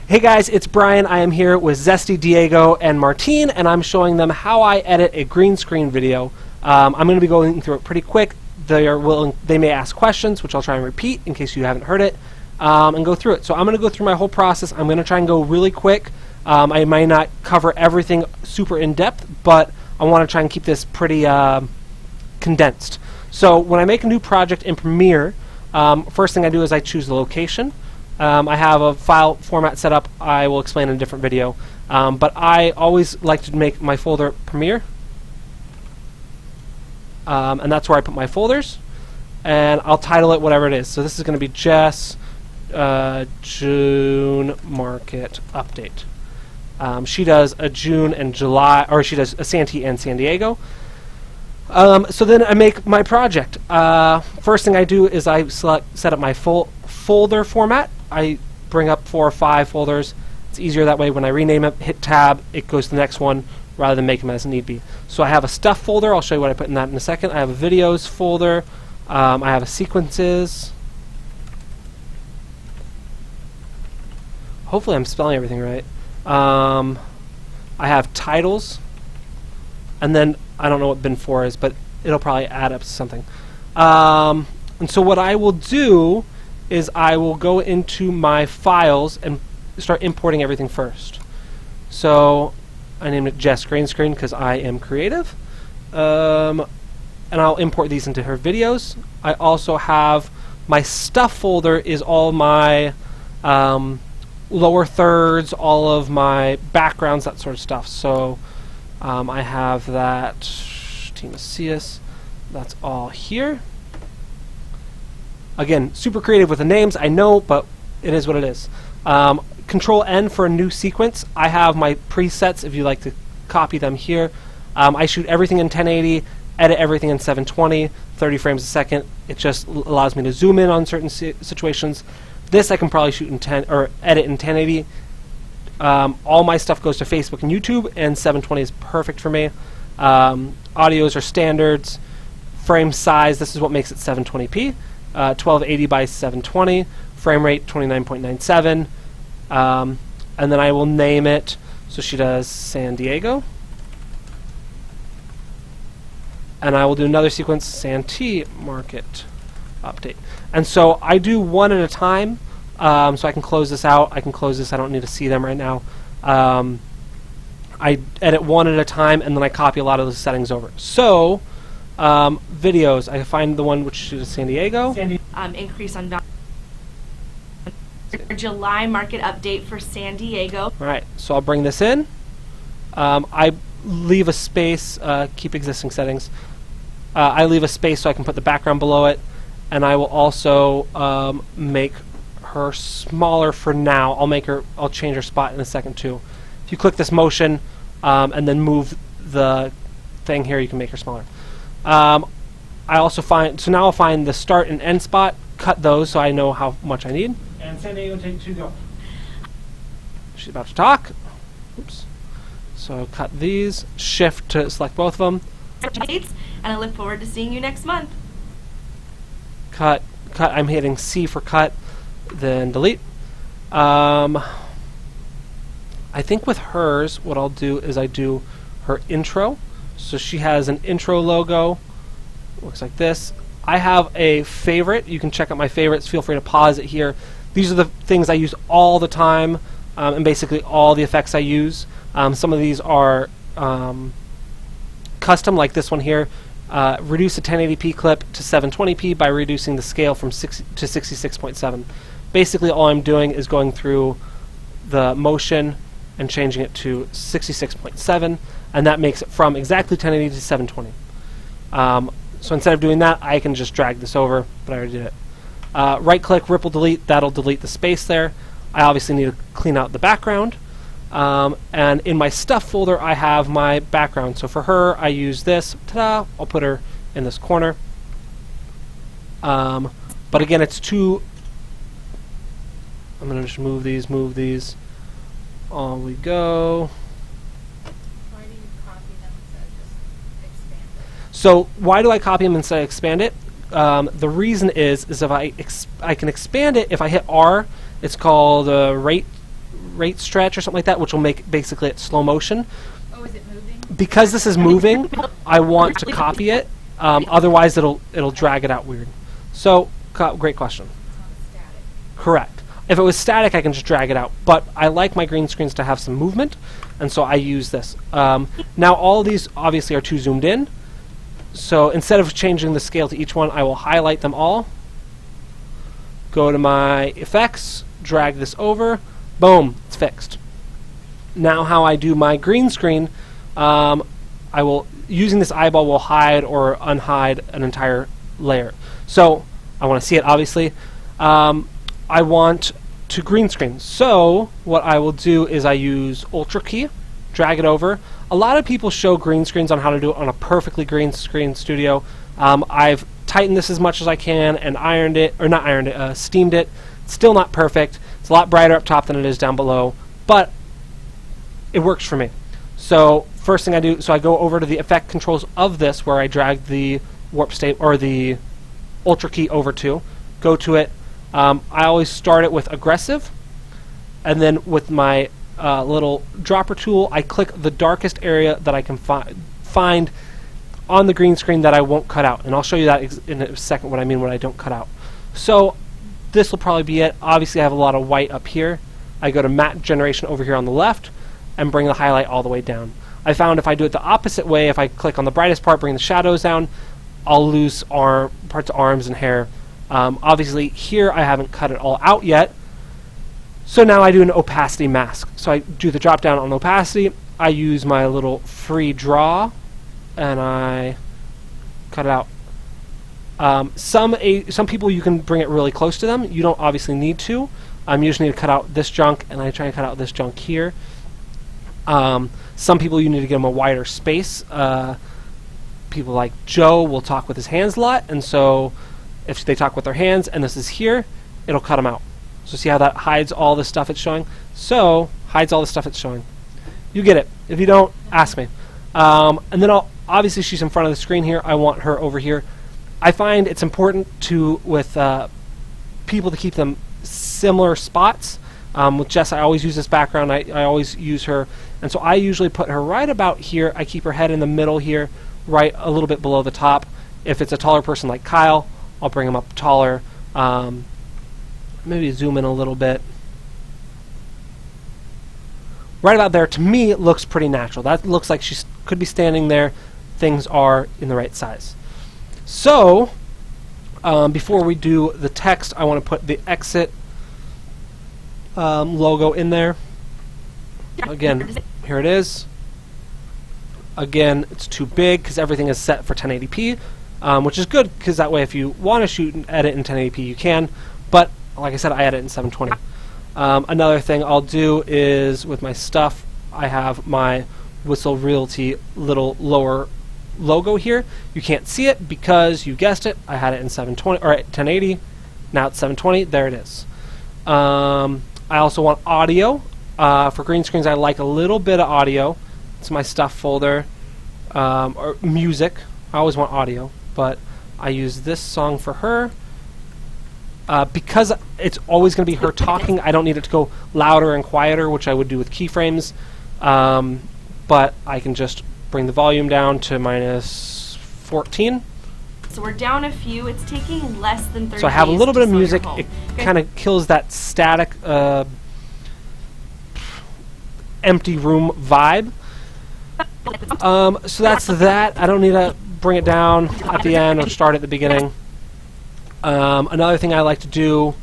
Hey guys, it's Brian. I am here with Zesty, Diego, and Martine, and I'm showing them how I edit a green screen video. I'm going to be going through it pretty quick. They may ask questions, which I'll try and repeat in case you haven't heard it, and go through it. So I'm going to go through my whole process. I'm going to try and go really quick. I might not cover everything super in depth, but I want to try and keep this pretty condensed. So when I make a new project in Premiere, first thing I do is I choose the location. I have a file format set up. I will explain in a different video. But I always like to make my folder Premiere. And that's where I put my folders. And I'll title it whatever it is. So this is going to be Jess June Market Update. She does a June and July, or she does a Santee and San Diego. So then I make my project. First thing I do is I set up my folder format. I bring up 4 or 5 folders. It's easier that way. When I rename it, hit tab, it goes to the next one rather than make them as need be. So I have a stuff folder. I'll show you what I put in that in a second. I have a videos folder. I have a sequences. Hopefully I'm spelling everything right. I have titles. And then I don't know what bin 4 is, but it'll probably add up to something. And so what I will do is I will go into my files and start importing everything first. So I named it Jess Green Screen because I am creative. And I'll import these into her videos. I also have my stuff folder is all my lower thirds, all of my backgrounds, that sort of stuff. So I have that Team Macias. That's all here. Again, super creative with the names, I know, but it is what it is. Control N for a new sequence. I have my presets if you like to copy them here. I shoot everything in 1080, edit everything in 720, 30 frames a second. It just allows me to zoom in on certain situations. This I can probably shoot in edit in 1080. All my stuff goes to Facebook and YouTube, and 720 is perfect for me. Audios are standards. Frame size, this is what makes it 720p. 1280 by 720. Frame rate 29.97. And then I will name it. So she does San Diego. And I will do another sequence, Santee Market Update. And so I do one at a time. So I can close this out. I can close this. I don't need to see them right now. I edit one at a time, and then I copy a lot of the settings over. So videos, I find the one which is San Diego. Increase on July market update for San Diego. All right, so I'll bring this in. I leave a space, keep existing settings. I leave a space so I can put the background below it, and I will also make her smaller for now. I'll change her spot in a second too. If you click this motion and then move the thing here, you can make her smaller. I also now I'll find the start and end spot, cut those so I know how much I need. And San Diego, take 2, go. She's about to talk. Oops. So cut these, shift to select both of them. And I look forward to seeing you next month. Cut. I'm hitting C for cut, then delete. I think with hers, what I'll do is I do her intro. So she has an intro logo. Looks like this. I have a favorite. You can check out my favorites. Feel free to pause it here. These are the things I use all the time, and basically all the effects I use. Some of these are custom, like this one here. Reduce a 1080p clip to 720p by reducing the scale from 6 to 66.7. Basically, all I'm doing is going through the motion and changing it to 66.7, and that makes it from exactly 1080 to 720. So instead of doing that, I can just drag this over, but I already did it. Right-click, ripple delete, that'll delete the space there. I obviously need to clean out the background. And in my stuff folder, I have my background. So for her, I use this. Ta-da! I'll put her in this corner. But again, it's too... I'm going to just move these. On we go. Why do you copy them instead of just expand it? So why do I copy them instead of expand it? The reason is if I can expand it, if I hit R, it's called rate rate stretch or something like that, which will make basically it slow motion. Oh, is it moving? Because this is moving, I want to copy it. Otherwise, it'll drag it out weird. So, great question. It's not static. Correct. If it was static, I can just drag it out. But I like my green screens to have some movement, and so I use this. Now, all of these obviously are too zoomed in. So instead of changing the scale to each one, I will highlight them all. Go to my effects, drag this over, boom, it's fixed. Now how I do my green screen, using this eyeball will hide or unhide an entire layer. So I want to see it obviously. I want to green screen. So what I will do is I use Ultra key, drag it over. A lot of people show green screens on how to do it on a perfectly green screen studio. I've tightened this as much as I can and ironed it, or not ironed it, steamed it. Still not perfect. It's a lot brighter up top than it is down below, but it works for me. So first thing I do, so I go over to the effect controls of this where I drag the warp state or the Ultra key over to, go to it. I always start it with aggressive, and then with my little dropper tool, I click the darkest area that I can find on the green screen that I won't cut out. And I'll show you that in a second what I mean when I don't cut out. So this will probably be it. Obviously I have a lot of white up here. I go to matte generation over here on the left and bring the highlight all the way down. I found if I do it the opposite way, if I click on the brightest part, bring the shadows down, I'll lose parts of arms and hair. Obviously here I haven't cut it all out yet. So now I do an opacity mask. So I do the drop down on opacity. I use my little free draw and I cut it out. Some people you can bring it really close to them. You don't obviously need to. You just need to cut out this junk, and I try and cut out this junk here. Some people you need to give them a wider space. People like Joe will talk with his hands a lot, and so if they talk with their hands and this is here, it'll cut them out. So see how that hides all the stuff it's showing? So, hides all the stuff it's showing. You get it. If you don't, ask me. And then obviously she's in front of the screen here. I want her over here. I find it's important with people to keep them similar spots. With Jess, I always use this background. I always use her. And so I usually put her right about here. I keep her head in the middle here, right a little bit below the top. If it's a taller person like Kyle, I'll bring him up taller. Maybe zoom in a little bit. Right about there, to me, it looks pretty natural. That looks like she could be standing there. Things are in the right size. So, before we do the text, I want to put the exit logo in there. Again, here it is. Again, it's too big because everything is set for 1080p, which is good because that way if you want to shoot and edit in 1080p, you can. But like I said, I edit in 720. Another thing I'll do is with my stuff, I have my Whistle Realty little lower logo here. You can't see it because you guessed it, I had it in 720 or 1080. Now it's 720. There it is. I also want audio. For green screens, I like a little bit of audio. It's my stuff folder, or music. I always want audio, but I use this song for her. Because it's always going to be her talking, I don't need it to go louder and quieter, which I would do with keyframes. But I can just bring the volume down to -14. So we're down a few. It's taking less than 30 So I have a days little to bit of sell your music. home. It Okay. kind of kills that static, empty room vibe. So that's that. I don't need to bring it down at the end or start at the beginning. Another thing I like to do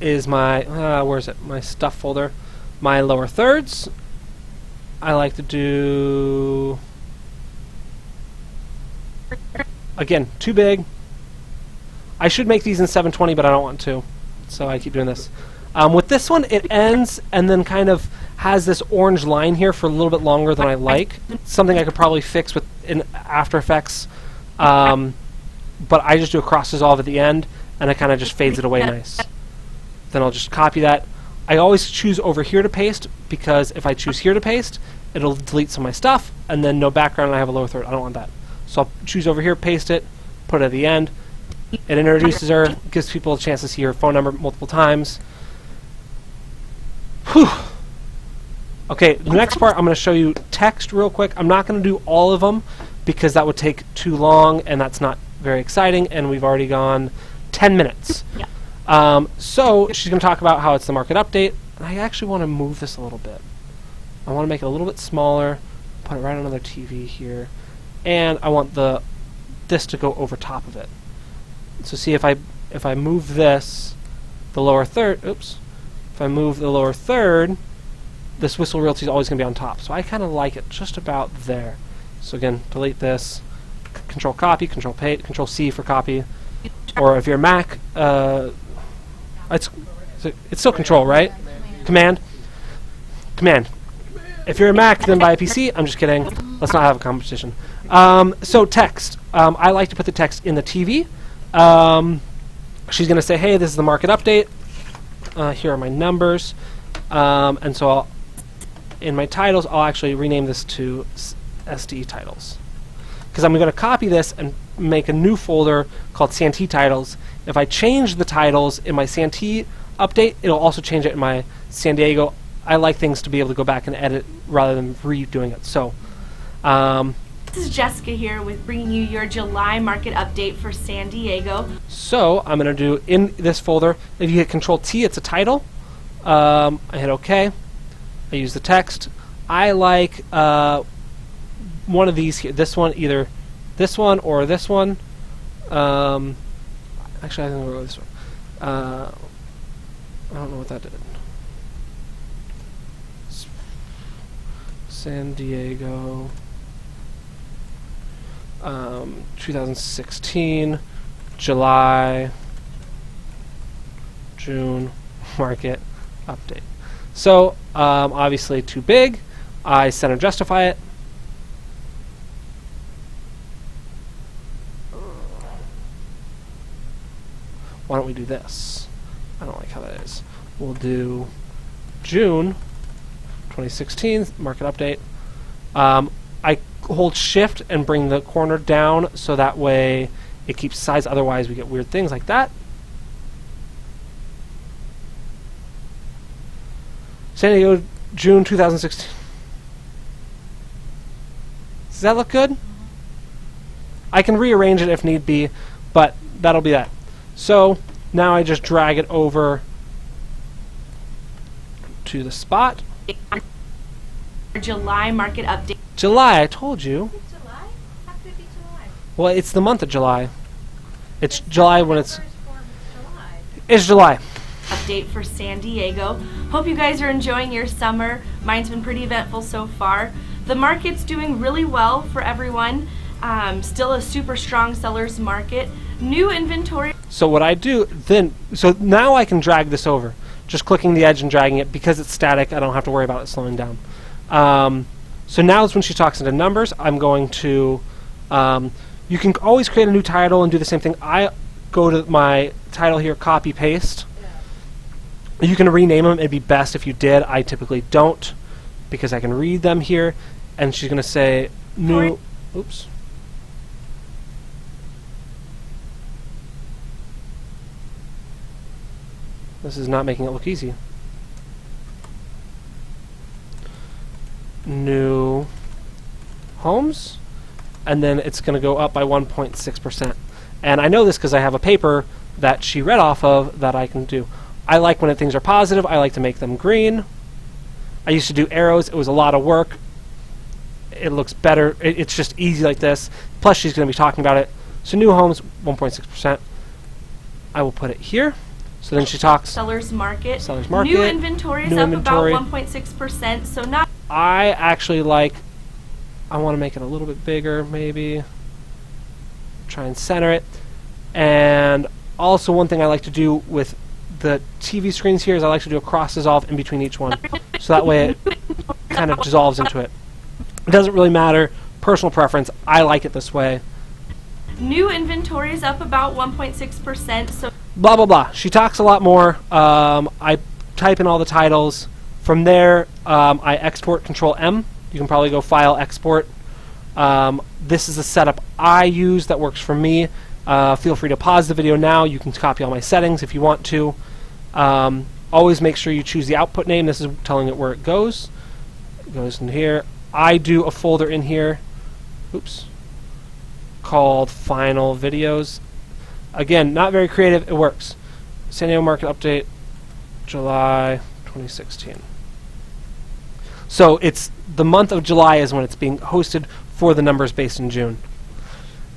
is my, where is it? My stuff folder. My lower thirds. I like to do, again, too big. I should make these in 720, but I don't want to. So I keep doing this. With this one, it ends and then kind of has this orange line here for a little bit longer than I like. Something I could probably fix in After Effects. But I just do a cross dissolve at the end, and it kind of just fades it away nice. Then I'll just copy that. I always choose over here to paste, because if I choose here to paste, it'll delete some of my stuff, and then no background, and I have a lower third. I don't want that. So I'll choose over here, paste it, put it at the end. It introduces her, gives people a chance to see her phone number multiple times. Whew. Okay, the next part I'm going to show you text real quick. I'm not going to do all of them because that would take too long and that's not very exciting, and we've already gone 10 minutes. Yeah. So she's going to talk about how it's the market update, and I actually want to move this a little bit. I want to make it a little bit smaller, put it right on another TV here, and I want this to go over top of it. So see if I move this, the lower third, oops, if I move the lower third, this Whistle Realty is always going to be on top. So I kind of like it just about there. So again, delete this, Control Copy, Control Paste, Control C for copy. Or if you're Mac, it's still Control, right? Command. If you're a Mac, then buy a PC. I'm just kidding. Let's not have a competition. So text. I like to put the text in the TV. She's going to say, hey, this is the market update. Here are my numbers. And so in my titles, I'll actually rename this to SD titles. Because I'm going to copy this and make a new folder called Santee titles. If I change the titles in my Santee update, it'll also change it in my San Diego. I like things to be able to go back and edit rather than redoing it. So, This is Jessica here with bringing you your July market update for San Diego. So I'm going to do in this folder, if you hit Control T, it's a title. I hit OK. I use the text. I like one of these here. This one, either this one or this one. Actually, I think I'll go with this one. I don't know what that did. San Diego 2016 July June market update. So obviously too big. I center justify it. Why don't we do this? I don't like how that is. We'll do June 2016 market update. I hold shift and bring the corner down so that way it keeps size, otherwise we get weird things like that. San Diego, June 2016. Does that look good? I can rearrange it if need be, but that'll be that. So now I just drag it over to the spot. July market update. July, I told you. July? How could it be July? Well, it's the month of July. It's July when it's... July. It's July. Update for San Diego. Hope you guys are enjoying your summer. Mine's been pretty eventful so far. The market's doing really well for everyone. Still a super strong seller's market. New inventory. So what I do then, so now I can drag this over. Just clicking the edge and dragging it. Because it's static, I don't have to worry about it slowing down. So now is when she talks into numbers. I'm going to, you can always create a new title and do the same thing. I go to my title here, copy, paste. You can rename them. It'd be best if you did. I typically don't because I can read them here. And she's going to say new, oops. This is not making it look easy. New homes, and then it's going to go up by 1.6%. And I know this because I have a paper that she read off of that I can do. I like when things are positive. I like to make them green. I used to do arrows. It was a lot of work. It looks better. It's just easy like this. Plus, she's going to be talking about it. So new homes, 1.6%. I will put it here. So then she talks. Seller's market. Seller's market. New inventory is New up inventory. about 1.6%. So not. I actually like, I want to make it a little bit bigger, maybe. Try and center it. And also one thing I like to do with the TV screens here is I like to do a cross dissolve in between each one. So that way it kind of dissolves into it. It doesn't really matter. Personal preference. I like it this way. New inventory is up about 1.6%. So Blah, blah, blah. She talks a lot more. I type in all the titles. From there, I export Control M. You can probably go File, Export. This is the setup I use that works for me. Feel free to pause the video now. You can copy all my settings if you want to. Always make sure you choose the output name. This is telling it where it goes. goes in here. I do a folder in here, oops, called Final Videos. Again, not very creative, it works. San Diego Market Update, July 2016. So it's the month of July is when it's being hosted for the numbers based in June.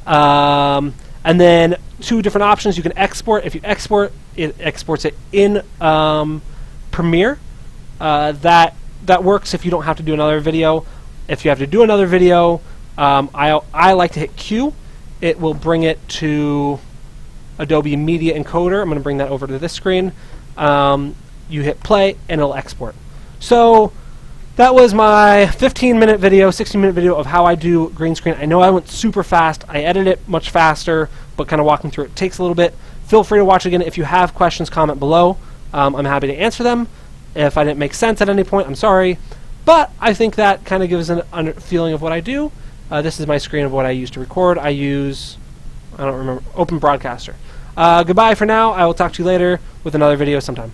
And then 2 different options. You can export. If you export, it exports it in Premiere. That works if you don't have to do another video. If you have to do another video, I like to hit Q. It will bring it to Adobe Media Encoder. I'm going to bring that over to this screen. You hit play and it'll export. So that was my 15-minute video, 16-minute video of how I do green screen. I know I went super fast. I edit it much faster, but kind of walking through it takes a little bit. Feel free to watch it again. If you have questions, comment below. I'm happy to answer them. If I didn't make sense at any point, I'm sorry. But I think that kind of gives a feeling of what I do. This is my screen of what I use to record. I use, I don't remember, Open Broadcaster. Goodbye for now. I will talk to you later with another video sometime.